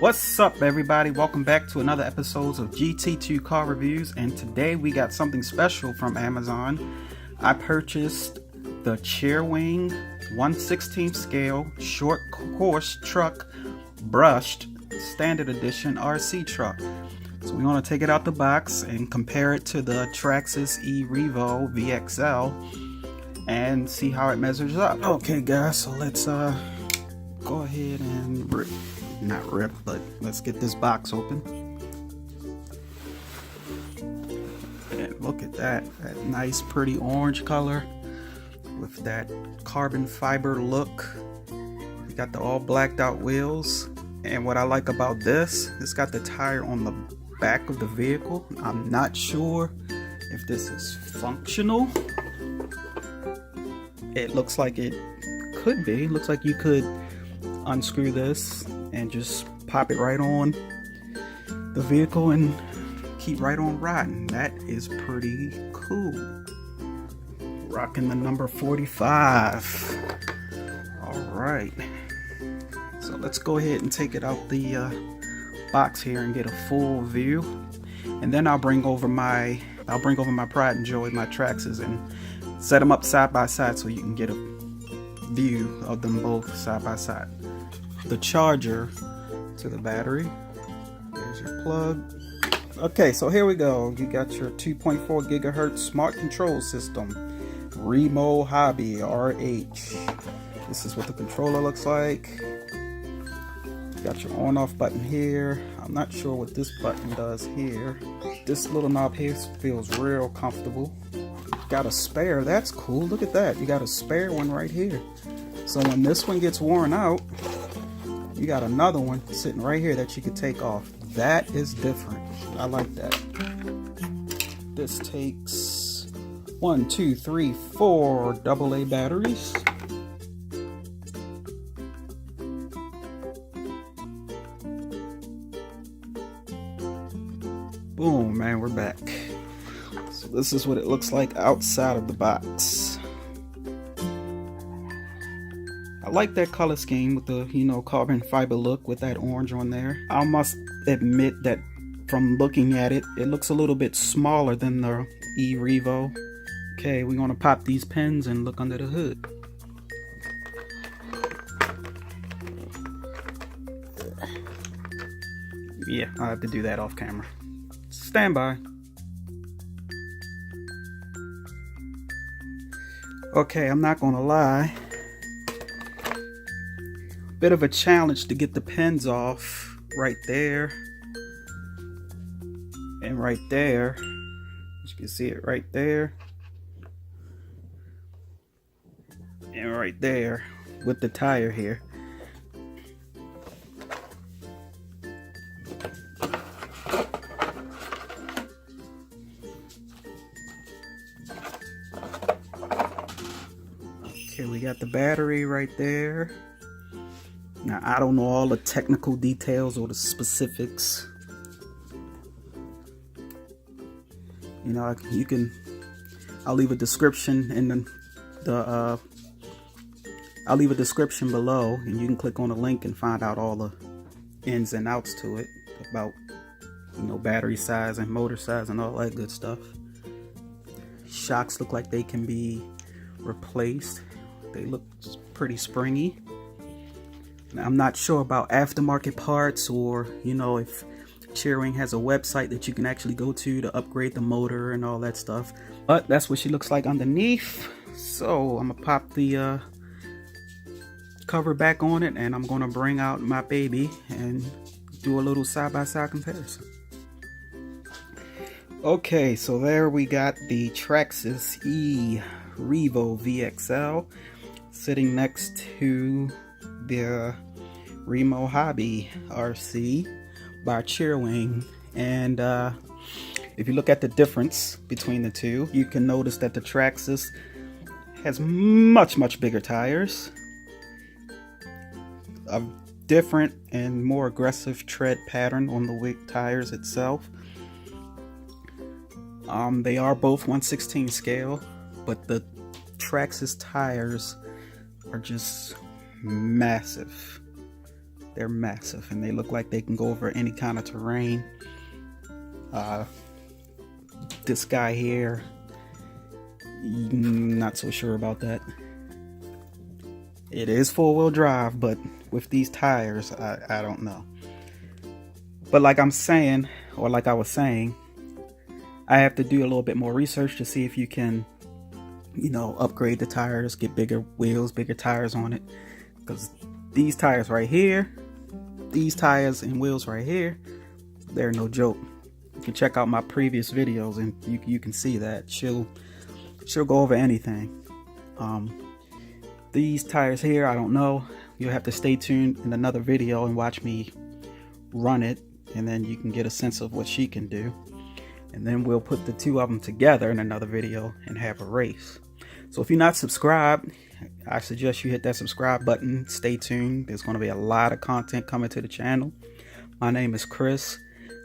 What's up, everybody? Welcome back to another episode of GT2 Car Reviews, and today we got something special from Amazon. I purchased the Cheerwing 1/16 scale short course truck brushed standard edition RC truck. So we want to take it out the box and compare it to the Traxxas iReview VXL and see how it measures up. Okay guys, so let's go ahead and not rip, but let's get this box open. And look at that nice pretty orange color with that carbon fiber look. We got the all blacked out wheels, and what I like about this, it's got the tire on the back of the vehicle. I'm not sure if this is functional. It looks like it could be. It looks like you could unscrew this and just pop it right on the vehicle and keep right on riding. That is pretty cool. Rocking the number 45. All right, so let's go ahead and take it out the box here and get a full view, and then I'll bring over my pride and joy, my Traxxas, and set them up side by side so you can get a view of them both side by side. The charger to the battery. There's your plug. Okay, so here we go. You got your 2.4 gigahertz smart control system, REMO Hobby RH. This is what the controller looks like. You got your on-off button here. I'm not sure what this button does here. This little knob here feels real comfortable. Got a spare. That's cool. Look at that. You got a spare one right here. So when this one gets worn out, you got another one sitting right here that you could take off. That is different. I like that. This takes 1, 2, 3, 4 AA batteries. Boom, man, we're back. So this is what it looks like outside of the box. I like that color scheme with the, carbon fiber look with that orange on there. I must admit that from looking at it, it looks a little bit smaller than the iReview. Okay, we're gonna pop these pins and look under the hood. Yeah, I have to do that off camera. Stand by. Okay, I'm not gonna lie. Bit of a challenge to get the pins off right there and right there. You can see it right there and right there with the tire here. Okay, we got the battery right there. Now, I don't know all the technical details or the specifics. I'll leave a description in I'll leave a description below, and you can click on the link and find out all the ins and outs to it about, battery size and motor size and all that good stuff. Shocks look like they can be replaced. They look pretty springy. I'm not sure about aftermarket parts, or if Cheerwing has a website that you can actually go to upgrade the motor and all that stuff, but that's what she looks like underneath. So I'm gonna pop the cover back on it, and I'm gonna bring out my baby and do a little side-by-side comparison. Okay, so there we got the Traxxas iReview VXL sitting next to the REMO Hobby RC by Cheerwing, and if you look at the difference between the two, you can notice that the Traxxas has much bigger tires, a different and more aggressive tread pattern on the wig tires itself. They are both 1/16 scale, but the Traxxas tires are just massive. They're massive, and they look like they can go over any kind of terrain. This guy here, not so sure about that. It is four-wheel drive, but with these tires, I don't know. But like I'm saying, or like I was saying, I have to do a little bit more research to see if you can, you know, upgrade the tires, get bigger wheels, bigger tires on it. Because these tires right here, these tires and wheels right here, they're no joke. You can check out my previous videos and you can see that she'll go over anything. These tires here, I don't know. You'll have to stay tuned in another video and watch me run it, and then you can get a sense of what she can do. And then we'll put the two of them together in another video and have a race. So if you're not subscribed, I suggest you hit that subscribe button. Stay tuned. There's going to be a lot of content coming to the channel. My name is Chris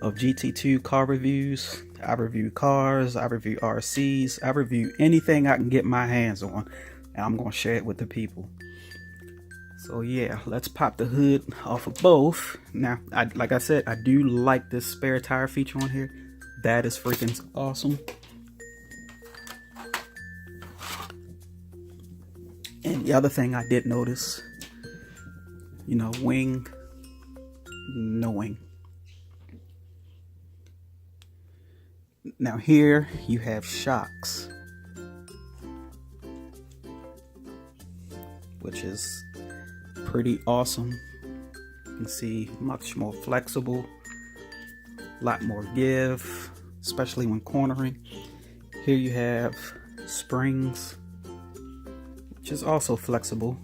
of GT2 Car Reviews. I review cars, I review RCs, I review anything I can get my hands on, and I'm going to share it with the people. So yeah, let's pop the hood off of both. Now, like I said, I do like this spare tire feature on here. That is freaking awesome. And the other thing I did notice, you know, wing, no wing. Now here you have shocks, which is pretty awesome. You can see much more flexible, a lot more give, especially when cornering. Here you have springs, which is also flexible.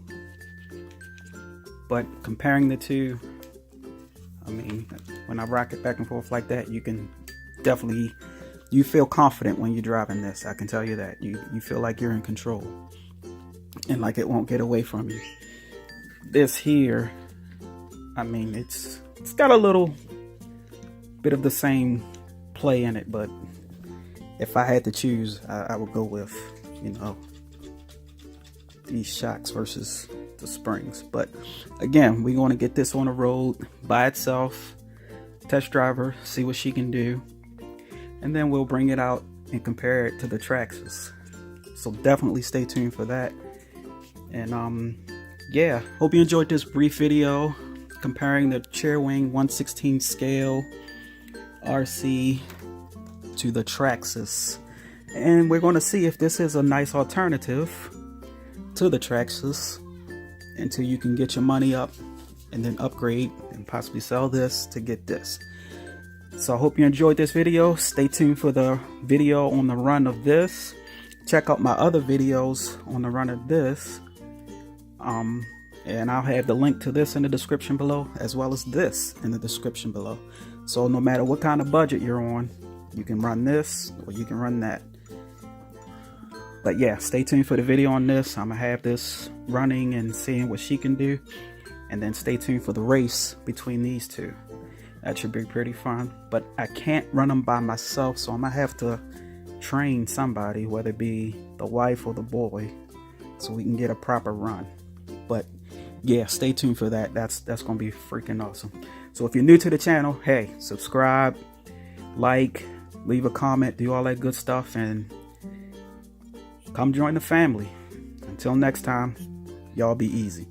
But comparing the two, I mean, when I rock it back and forth like that, you can definitely, you feel confident when you're driving this. I can tell you that. You feel like you're in control and like it won't get away from you. This here, I mean, it's got a little bit of the same play in it, but if I had to choose, I would go with, you know, these shocks versus the springs. But again, we're going to get this on the road by itself, test drive her, see what she can do, and then we'll bring it out and compare it to the Traxxas. So definitely stay tuned for that. And yeah, hope you enjoyed this brief video comparing the Cheerwing 1/16 scale RC to the Traxxas, and we're going to see if this is a nice alternative to the Traxxas until you can get your money up and then upgrade and possibly sell this to get this. So I hope you enjoyed this video. Stay tuned for the video on the run of this. Check out my other videos on the run of this, and I'll have the link to this in the description below, as well as this in the description below. So no matter what kind of budget you're on, you can run this or you can run that. But yeah, stay tuned for the video on this. I'm gonna have this running and seeing what she can do, and then stay tuned for the race between these two. That should be pretty fun. But I can't run them by myself, so I'm gonna have to train somebody, whether it be the wife or the boy, so we can get a proper run. But yeah, stay tuned for that. That's gonna be freaking awesome. So if you're new to the channel, hey, subscribe, like, leave a comment, do all that good stuff, and come join the family. Until next time, y'all be easy.